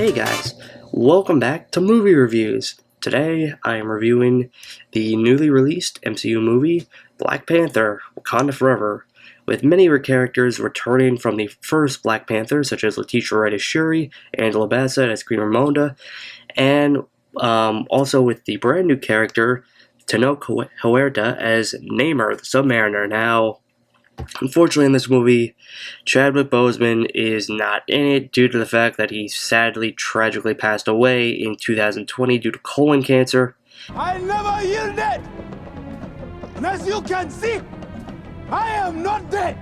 Hey guys, welcome back to Movie Reviews. Today I am reviewing the newly released MCU movie Black Panther: Wakanda Forever, with many of her characters returning from the first Black Panther, such as Letitia Wright as Shuri, Angela Bassett as Queen Ramonda, and also with the brand new character Tenoch Huerta as Namor, the Submariner. Now, unfortunately, in this movie, Chadwick Boseman is not in it due to the fact that he sadly, tragically passed away in 2020 due to colon cancer. I never yielded! And as you can see, I am not dead!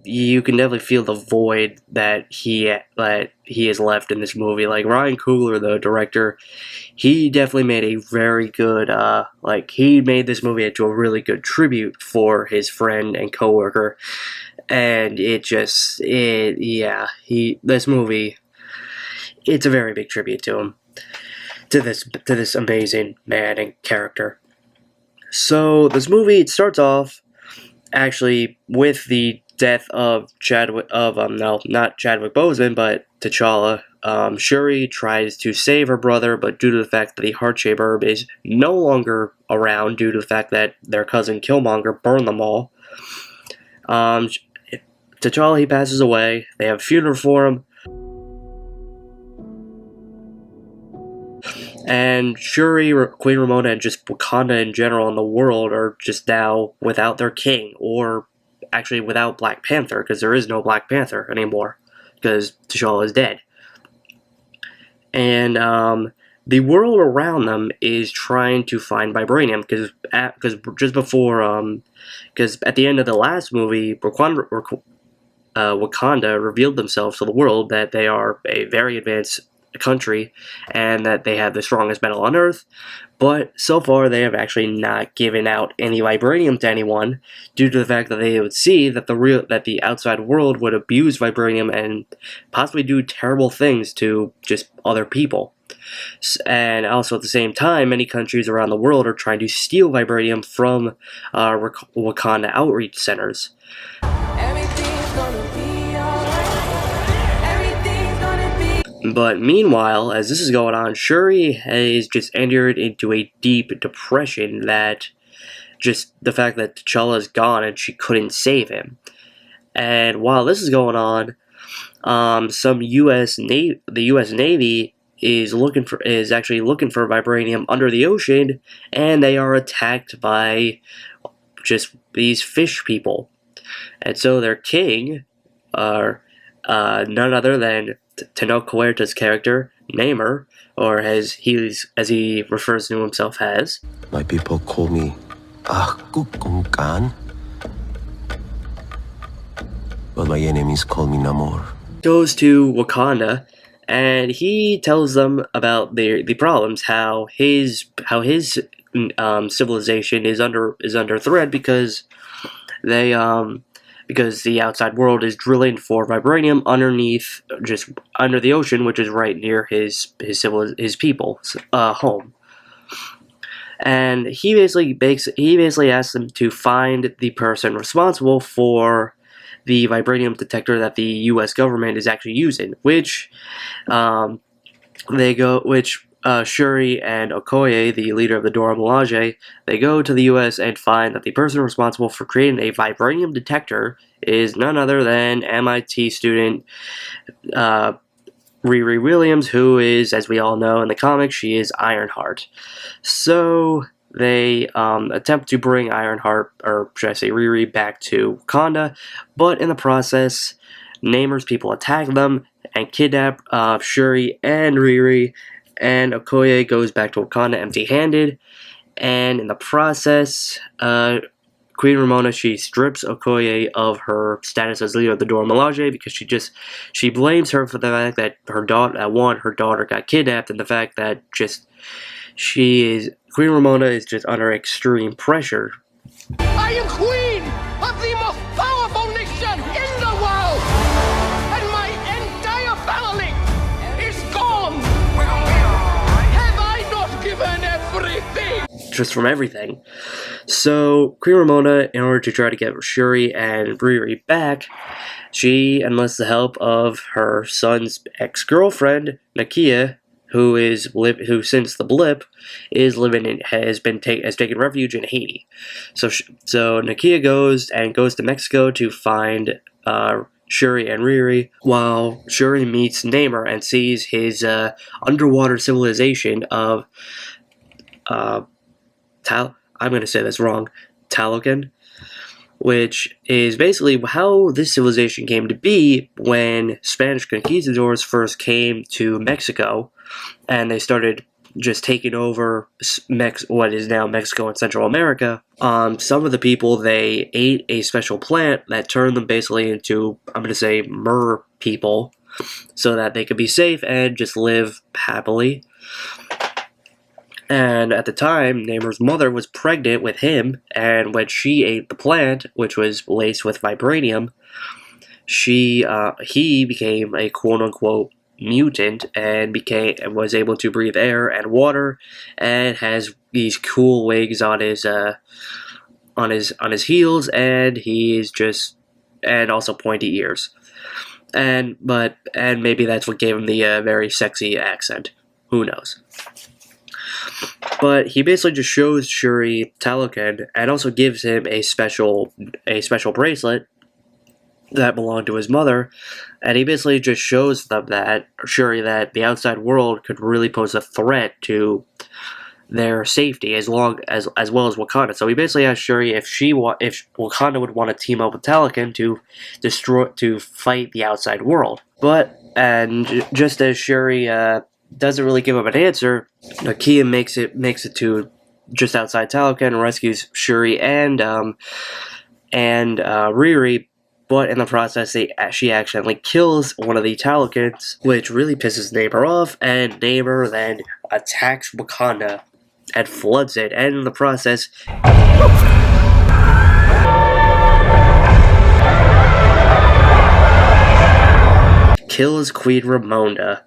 You can definitely feel the void that he has left in this movie. Like, Ryan Coogler, the director, he definitely made a very good, he made this movie into a really good tribute for his friend and coworker. And this movie, it's a very big tribute to him, to this amazing man and character. So this movie, it starts off actually with the death of not Chadwick Boseman, but T'Challa. Shuri tries to save her brother, but due to the fact that the heart-shaped herb is no longer around, due to the fact that their cousin Killmonger burned them all, T'Challa, he passes away. They have a funeral for him. And Shuri, Queen Ramonda, and just Wakanda in general in the world are just now without their king, or actually without Black Panther, because there is no Black Panther anymore, because T'Challa is dead. And the world around them is trying to find vibranium, because at the end of the last movie, Wakanda revealed themselves to the world that they are a very advanced country and that they have the strongest metal on Earth, but so far they have actually not given out any vibranium to anyone due to the fact that they would see that the outside world would abuse vibranium and possibly do terrible things to just other people. And also at the same time, many countries around the world are trying to steal vibranium from Wakanda outreach centers. But meanwhile, as this is going on, Shuri has just entered into a deep depression that just the fact that T'Challa is gone and she couldn't save him. And while this is going on, the U.S. Navy is actually looking for vibranium under the ocean, and they are attacked by just these fish people. And so their king are none other than Tenoch Huerta's character, Namor, or as he refers to himself as. My people call me Kukungkan, but my enemies call me Namor. Goes to Wakanda, and he tells them about the problems, how his civilization is under threat because because the outside world is drilling for vibranium just under the ocean, which is right near his people's home. And he basically asks them to find the person responsible for the vibranium detector that the U.S. government is actually using, which Shuri and Okoye, the leader of the Dora Milaje, they go to the U.S. and find that the person responsible for creating a vibranium detector is none other than MIT student Riri Williams, who is, as we all know in the comics, she is Ironheart. So they attempt to bring Ironheart, or should I say Riri, back to Wakanda, but in the process, Namor's people attack them and kidnap Shuri and Riri, and Okoye goes back to Wakanda empty-handed, and in the process, Queen Ramonda, she strips Okoye of her status as leader of the Dora Milaje because she blames her for the fact that her daughter got kidnapped, and the fact that Queen Ramonda is just under extreme pressure. I am queen of the most powerful nation in the world! And my entire family is gone! Have I not given everything? just from everything. So Queen Ramona, in order to try to get Shuri and Riri back, she enlists the help of her son's ex-girlfriend, Nakia, who since the blip is living in has taken refuge in Haiti. So Nakia goes to Mexico to find Shuri and Riri, while Shuri meets Namor and sees his underwater civilization of I'm going to say this wrong, Talocan, which is basically how this civilization came to be when Spanish conquistadors first came to Mexico, and they started just taking over what is now Mexico and Central America. Some of the people, they ate a special plant that turned them basically into, I'm going to say, mer people, so that they could be safe and just live happily. And at the time, Namor's mother was pregnant with him, and when she ate the plant, which was laced with vibranium, he became a quote-unquote mutant and was able to breathe air and water, and has these cool wings on his heels, and and also pointy ears, and maybe that's what gave him the very sexy accent. Who knows? But he basically just shows Shuri Talocan and also gives him a special bracelet that belonged to his mother, and he basically just shows them that that the outside world could really pose a threat to their safety as well as Wakanda. So he basically asked Shuri if Wakanda would want to team up with Talocan to fight the outside world. And just as Shuri doesn't really give him an answer, Nakia makes it to just outside Talocan and rescues Shuri and Riri, but in the process she accidentally kills one of the Talocans, which really pisses Namor off, and Namor then attacks Wakanda and floods it, and in the process kills Queen Ramona,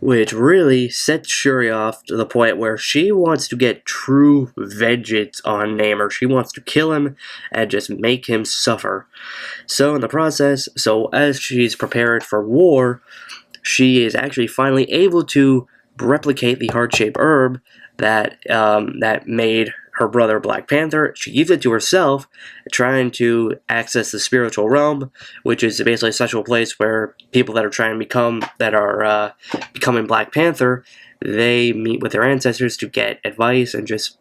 which really sets Shuri off to the point where she wants to get true vengeance on Namor. She wants to kill him and just make him suffer. So in the process, as she's prepared for war, she is actually finally able to replicate the heart-shaped herb that made her brother Black Panther. She gives it to herself, trying to access the spiritual realm, which is basically a special place where people that are becoming Black Panther, they meet with their ancestors to get advice and just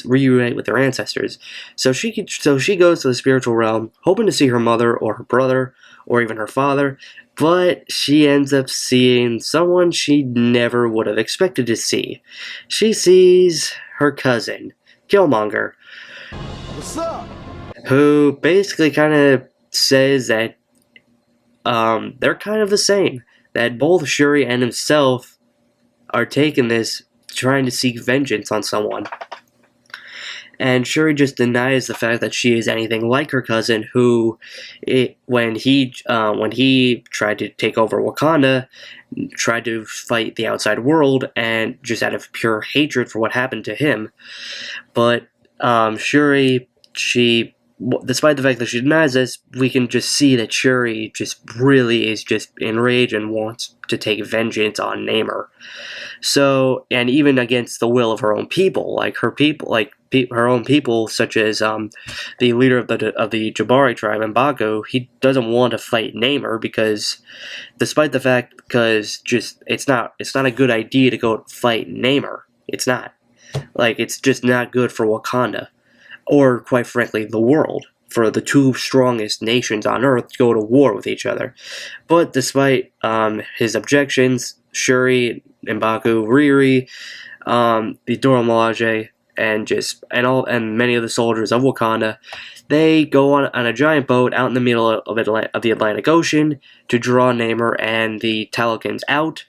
reunite with their ancestors. So she goes to the spiritual realm, hoping to see her mother or her brother or even her father, but she ends up seeing someone she never would have expected to see. She sees her cousin, Killmonger. What's up? Who basically kind of says that they're kind of the same. That both Shuri and himself are taking this, trying to seek vengeance on someone. And Shuri just denies the fact that she is anything like her cousin, who, when he tried to take over Wakanda, tried to fight the outside world, and just out of pure hatred for what happened to him. But Shuri, despite the fact that she denies this, we can just see that Shuri just really is just enraged and wants to take vengeance on Namor. So, and even against the will of her own people, her own people, such as the leader of the Jabari tribe, M'Baku, he doesn't want to fight Namor because it's not a good idea to go fight Namor. It's not. It's just not good for Wakanda, or quite frankly, the world, for the two strongest nations on Earth to go to war with each other. But despite his objections, Shuri, M'Baku, Riri, the Dora Milaje, and many of the soldiers of Wakanda, they go on a giant boat out in the middle of the Atlantic Ocean to draw Namor and the Talocans out.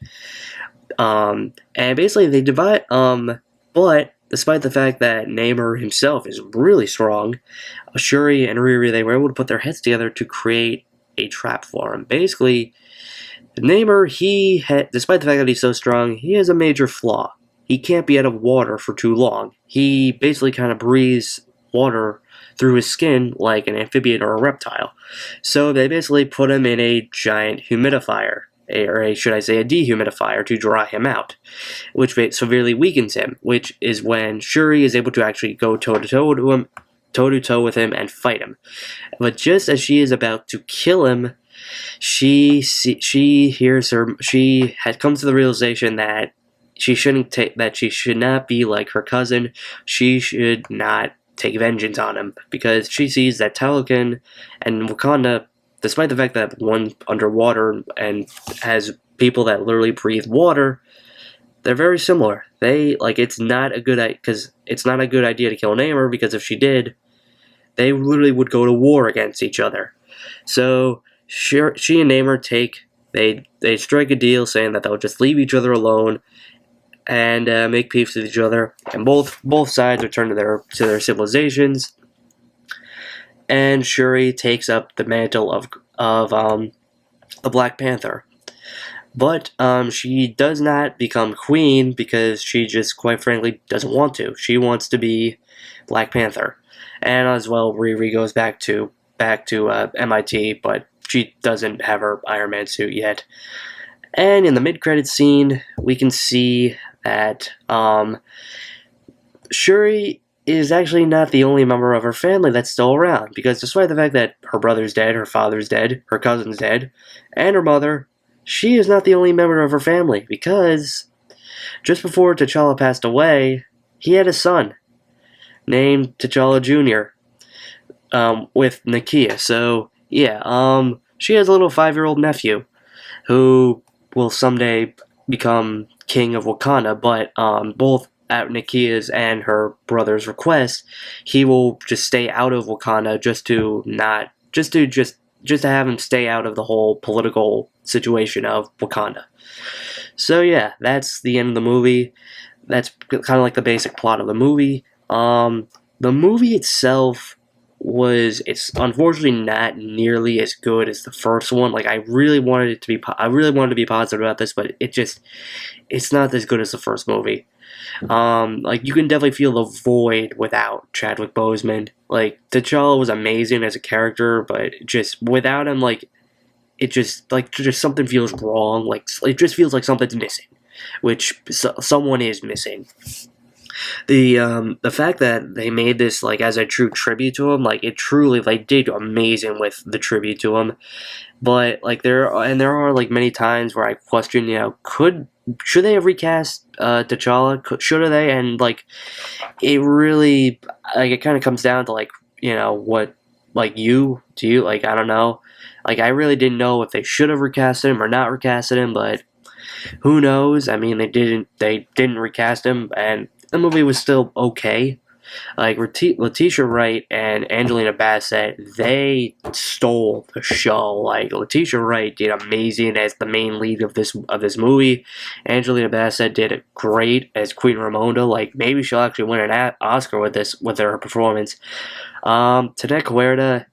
And basically they divide. But despite the fact that Namor himself is really strong, Shuri and Riri, they were able to put their heads together to create a trap for him. Basically, Namor, despite the fact that he's so strong, he has a major flaw. he can't be out of water for too long. He basically kind of breathes water through his skin like an amphibian or a reptile. So they basically put him in a giant humidifier, should I say a dehumidifier, to dry him out, which severely weakens him, which is when Shuri is able to actually go toe-to-toe with him and fight him. But just as she is about to kill him, she comes to the realization that she should not be like her cousin. She should not take vengeance on him, because she sees that Talokan and Wakanda, despite the fact that one's underwater and has people that literally breathe water, they're very similar. It's not a good idea to kill Namor, because if she did, they literally would go to war against each other. So she and Namor they strike a deal saying that they'll just leave each other alone and make peace with each other, and both sides return to their civilizations. And Shuri takes up the mantle of the Black Panther, but she does not become queen, because she just quite frankly doesn't want to. She wants to be Black Panther, and as well Riri goes back to MIT, but she doesn't have her Iron Man suit yet. And in the mid-credits scene, we can see that Shuri is actually not the only member of her family that's still around, because despite the fact that her brother's dead, her father's dead, her cousin's dead, and her mother, she is not the only member of her family, because just before T'Challa passed away, he had a son named T'Challa Jr. With Nakia. So yeah, she has a little 5-year-old nephew who will someday become king of Wakanda, but both at Nakia's and her brother's request, he will just stay out of Wakanda just to have him stay out of the whole political situation of Wakanda. So yeah, that's the end of the movie. That's kind of like the basic plot of the movie. The movie itself it's unfortunately not nearly as good as the first one. Like, I really wanted to be positive about this, but it's not as good as the first movie. Like, you can definitely feel the void without Chadwick Boseman. Like, T'Challa was amazing as a character, but just without him, just something feels wrong. Like, it just feels like something's missing, which someone is missing. The fact that they made this as a true tribute to him, they did amazing with the tribute to him. But there are many times where I question, should they have recast T'Challa? Should they? And it really it kind of comes down to what I don't know. I really didn't know if they should have recasted him or not recasted him, but who knows? I mean, they didn't recast him, and the movie was still okay. Letitia Wright and Angelina Bassett, they stole the show. Letitia Wright did amazing as the main lead of this movie. Angelina Bassett did great as Queen Ramonda. Maybe she'll actually win an Oscar with her performance. Tanek Huerta,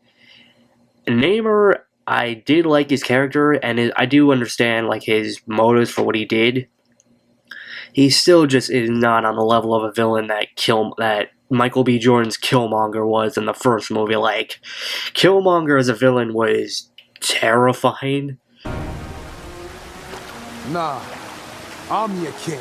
Namor, I did like his character, and I do understand his motives for what he did. He still just is not on the level of a villain that Michael B. Jordan's Killmonger was in the first movie. Killmonger as a villain was terrifying. Nah, I'm your king.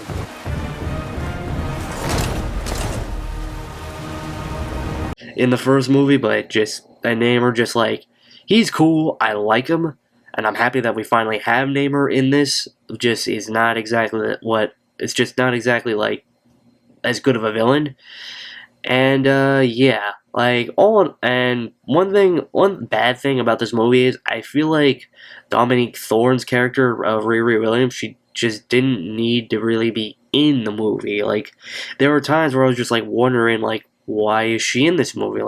In the first movie, but Namor he's cool, I like him, and I'm happy that we finally have Namor in this. Just is not exactly it's just not exactly as good of a villain. And yeah, one bad thing about this movie is I feel like Dominique Thorne's character of Riri Williams, she just didn't need to really be in the movie. There were times where I was just wondering why is she in this movie?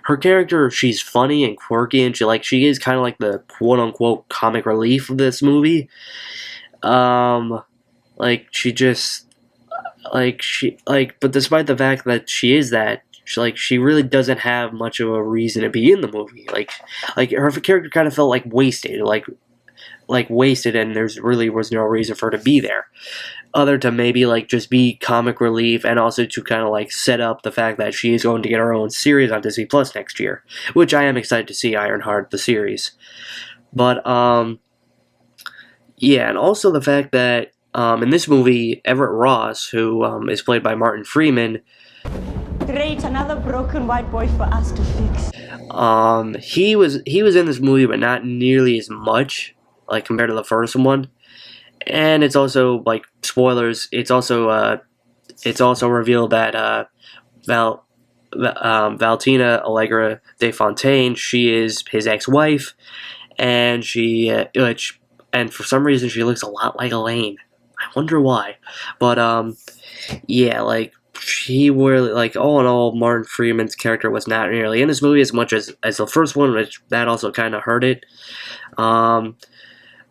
Her character, she's funny and quirky, and she is kind of the quote unquote comic relief of this movie. But despite the fact that she is that, she really doesn't have much of a reason to be in the movie. Her character kind of felt wasted. like wasted, and there's really was no reason for her to be there, other to maybe like just be comic relief, and also to kind of like set up the fact that she is going to get her own series on Disney Plus next year, which I am excited to see, Ironheart the series. But yeah, and also the fact that in this movie, Everett Ross, who is played by Martin Freeman, Great, another broken white boy for us to fix. he was in this movie, but not nearly as much, like compared to the first one. And it's also like spoilers. It's also revealed that Valentina Allegra de Fontaine, she is his ex-wife, and and for some reason she looks a lot like Elaine. I wonder why, but yeah, like he really, like, all in all, Martin Freeman's character was not nearly in this movie as much as the first one, which that also kind of hurt it.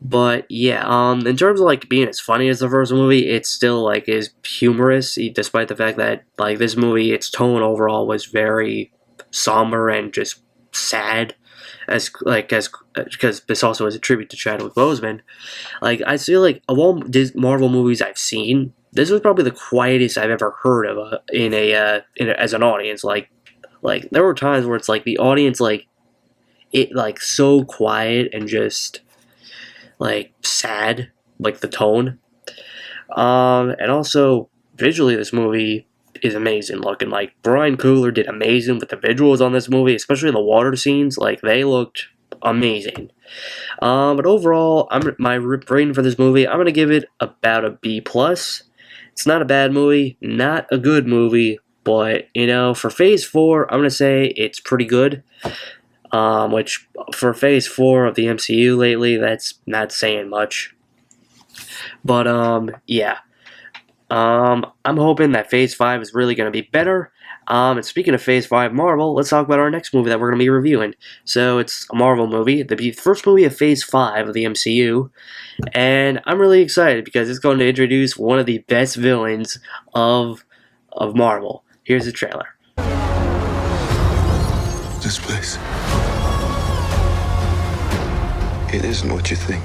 But yeah, in terms of like being as funny as the first movie, it still like is humorous, despite the fact that like this movie, its tone overall was very somber and just sad, because this also is a tribute to Chadwick Boseman. Like, I feel like of all Marvel movies I've seen, this was probably the quietest I've ever heard of as an audience. Like there were times where it's like the audience like so quiet and just like sad, like the tone. And also visually, this movie is amazing looking. Like, Brian Coogler did amazing with the visuals on this movie, especially the water scenes. Like, they looked amazing. But overall, my rating for this movie, I'm gonna give it about a B+. It's not a bad movie, not a good movie, but you know, for Phase 4, I'm gonna say it's pretty good. Which for Phase 4 of the MCU lately, that's not saying much. But yeah. I'm hoping that Phase 5 is really going to be better. And speaking of Phase 5 Marvel, let's talk about our next movie that we're going to be reviewing. So it's a Marvel movie, the first movie of Phase 5 of the MCU. And I'm really excited because it's going to introduce one of the best villains of Marvel. Here's the trailer. This place. It isn't what you think.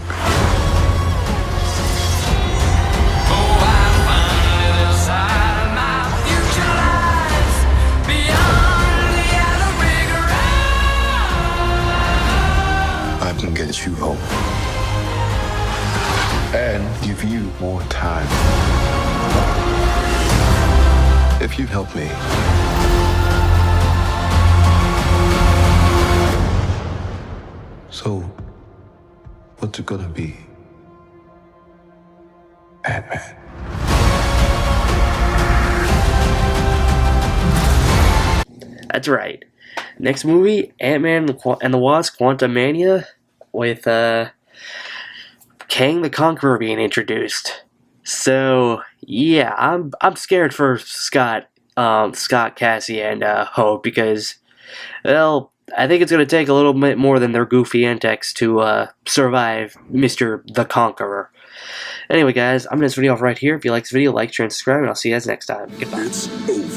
I can get you home. And give you more time. If you help me. So, what's it gonna be? Ant-Man. That's right. Next movie, Ant-Man and the Wasp: Quantumania, with Kang the Conqueror being introduced. So yeah, I'm scared for Scott, Cassie, and Hope, because, well, I think it's going to take a little bit more than their goofy antics to survive Mr. the Conqueror. Anyway, guys, I'm going to end this video off right here. If you like this video, like, share, and subscribe, and I'll see you guys next time. Goodbye. It's over.